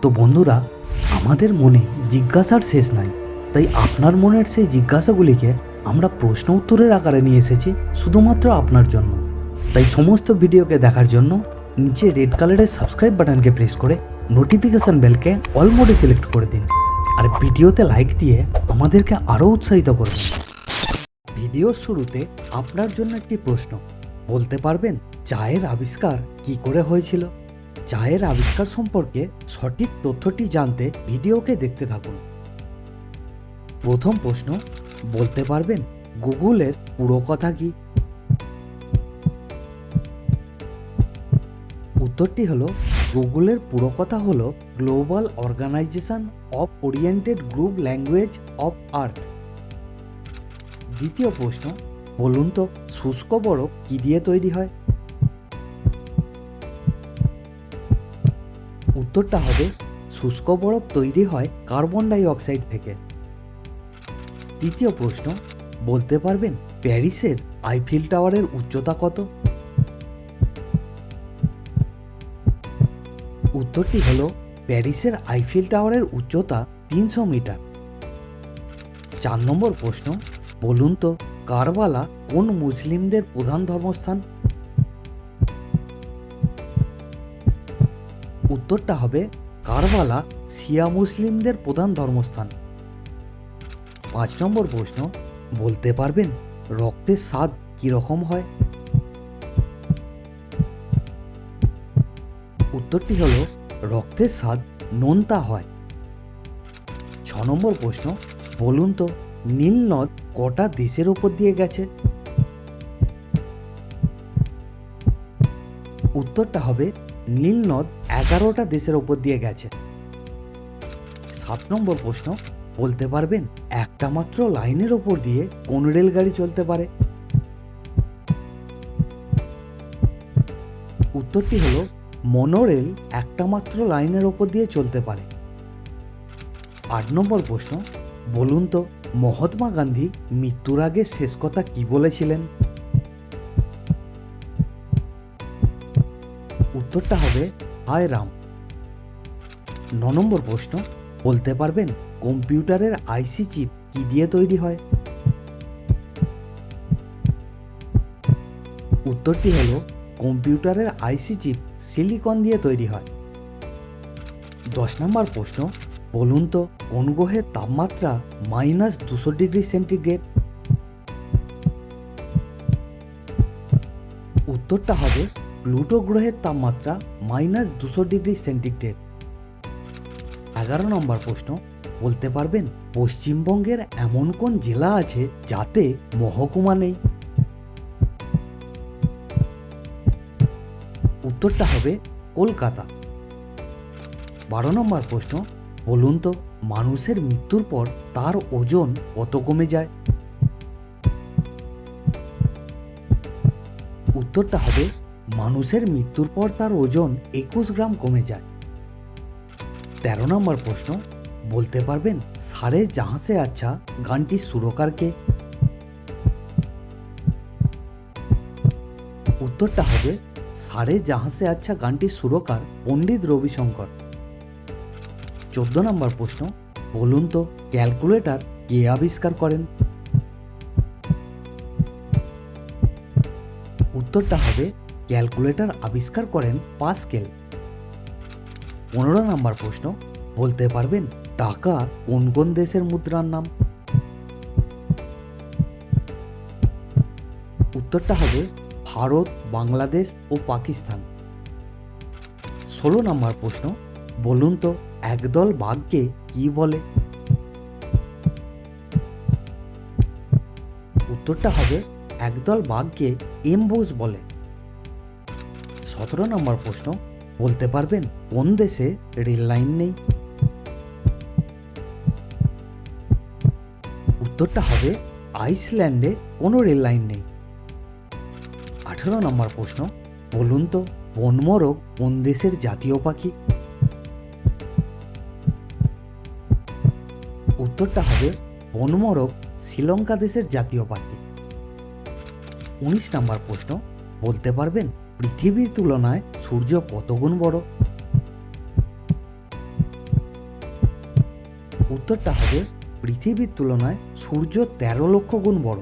তো বন্ধুরা, আমাদের মনে জিজ্ঞাসার শেষ নাই, তাই আপনার মনের সেই জিজ্ঞাসাগুলিকে আমরা প্রশ্ন উত্তরের আকারে নিয়ে এসেছি শুধুমাত্র আপনার জন্য। তাই সমস্ত ভিডিওকে দেখার জন্য নিচে রেড কালারের সাবস্ক্রাইব বাটনকে প্রেস করে নোটিফিকেশান বেলকে অল মোডে সিলেক্ট করে দিন, আর ভিডিওতে লাইক দিয়ে আমাদেরকে আরও উৎসাহিত করুন। ভিডিওর শুরুতে আপনার জন্য একটি প্রশ্ন, বলতে পারবেন চায়ের আবিষ্কার কি করে হয়েছিল? চায়ের আবিষ্কার সম্পর্কে সঠিক তথ্যটি জানতে ভিডিওকে দেখতে থাকুন। প্রথম প্রশ্ন, বলতে পারবেন গুগলের পুরো কথা কি? উত্তরটি হলো গুগলের পুরো কথা হলো global organization of oriented group language of earth. দ্বিতীয় প্রশ্ন, বলুন তো শুষ্ক বরফ কি দিয়ে তৈরি হয়? উত্তরটা হবে শুষ্ক বরফ তৈরি হয় কার্বন ডাই অক্সাইড থেকে। তৃতীয় প্রশ্ন, বলতে পারবেন প্যারিসের আইফেল টাওয়ারের উচ্চতা কত? উত্তরটি হলো প্যারিসের আইফেল টাওয়ারের উচ্চতা 300 মিটার। 4 নম্বর প্রশ্ন, বলুন তো কারবালা কোন মুসলিমদের প্রধান ধর্মস্থান? উত্তরটা হবে কারবালা শিয়া মুসলিমদের প্রধান ধর্মস্থান। 5 নম্বর প্রশ্ন, বলতে পারবেন রক্তের স্বাদ কি রকম হয়? উত্তরটি হলো রক্তের স্বাদ নোনতা হয়। 6 নম্বর প্রশ্ন, বলুন তো নীল নদ কটা দেশের ওপর দিয়ে গেছে? উত্তরটা হবে নীল নদ 11টা দেশের ওপর দিয়ে গেছে। 7 নম্বর প্রশ্ন, বলতে পারবেন একটা মাত্র লাইনের ওপর দিয়ে কোন রেলগাড়ি চলতে পারে? উত্তরটি হলো মনোরেল একটা মাত্র লাইনের ওপর দিয়ে চলতে পারে। 8 নম্বর প্রশ্ন, বলুন তো মহাত্মা গান্ধী মৃত্যুর আগে শেষ কথা কি বলেছিলেন? উত্তরটা হবে হায় রাম। 9 নম্বর প্রশ্ন, বলতে পারবেন কম্পিউটারের আইসি চিপ কি দিয়ে তৈরি হয়? উত্তরটি হলো কম্পিউটারের আইসি চিপ সিলিকন দিয়ে তৈরি হয়। 10 নম্বর প্রশ্ন, বলুন তো কোন গ্রহের তাপমাত্রা -200 ডিগ্রি সেন্টিগ্রেড? উত্তরটা হবে প্লুটো গ্রহের তাপমাত্রা -200 ডিগ্রি সেন্টিগ্রেড। 11 নম্বর প্রশ্ন, বলতে পারবেন পশ্চিমবঙ্গের এমন কোন জেলা আছে যাতে মহকুমা নেই? উত্তরটা হবে কলকাতা। 12 নম্বর প্রশ্ন, বলুন তো মানুষের মৃত্যুর পর তার ওজন কত কমে যায়? উত্তরটা হবে মানুষের মৃত্যুর পর তার ওজন 21 গ্রাম কমে যায়। 13 নম্বর প্রশ্ন, বলতে পারবেন সারে জাহাঁ সে আচ্ছা গানটির সুরকার কে? উত্তরটা হবে সারে জাহাঁ সে আচ্ছা গানটির সুরকার পণ্ডিত রবিশঙ্কর। 14 নম্বর প্রশ্ন, বলুন তো ক্যালকুলেটর কে আবিষ্কার করেন? উত্তরটা হবে ক্যালকুলেটর আবিষ্কার করেন পাস্কেল। 15 নম্বর প্রশ্ন, বলতে পারবেন টাকা কোন কোন দেশের মুদ্রার নাম? উত্তরটা হবে ভারত, বাংলাদেশ ও পাকিস্তান। 16 নম্বর প্রশ্ন, বলুন তো একদল বাঘকে কি বলে? উত্তরটা হবে একদল বাঘকে এমবুশ বলে। 17 নম্বর প্রশ্ন, বলতে পারবেন কোন দেশে রেল লাইন নেই? উত্তরটা হবে আইসল্যান্ডে কোনো রেল লাইন নেই। 18 নম্বর প্রশ্ন, বলুন তো বনমোরগ কোন দেশের জাতীয় পাখি? উত্তরটা হবে বনমোরগ শ্রীলঙ্কা দেশের জাতীয় পাখি। 19 নম্বর প্রশ্ন, বলতে পারবেন পৃথিবীর তুলনায় সূর্য কত গুণ বড়? উত্তরটা হবে পৃথিবীর তুলনায় সূর্য 13 লক্ষ গুণ বড়।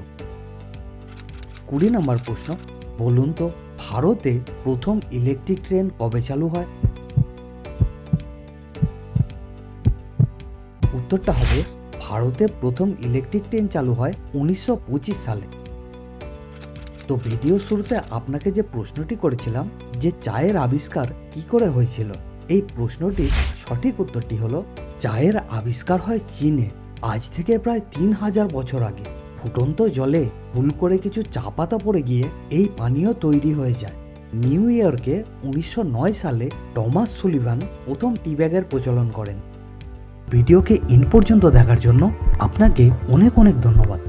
20 নম্বর প্রশ্ন, বলুন তো ভারতে প্রথম ইলেকট্রিক ট্রেন কবে চালু হয়? উত্তরটা হবে ভারতে প্রথম ইলেকট্রিক ট্রেন চালু হয় 1925 সালে। তো ভিডিও শুরুতে আপনাকে যে প্রশ্নটি করেছিলাম যে চায়ের আবিষ্কার কি করে হয়েছিল, এই প্রশ্নটির সঠিক উত্তরটি হলো চায়ের আবিষ্কার হয় চীনে আজ থেকে প্রায় 3000 বছর আগে। ফুটন্ত জলে ভুল করে কিছু চা পাতা পড়ে গিয়ে এই পানীয় তৈরি হয়ে যায়। নিউ ইয়র্কে 1909 সালে টমাস সুলিভান প্রথম টি ব্যাগের প্রচলন করেন। ভিডিওকে ইন পর্যন্ত দেখার জন্য আপনাকে অনেক অনেক ধন্যবাদ।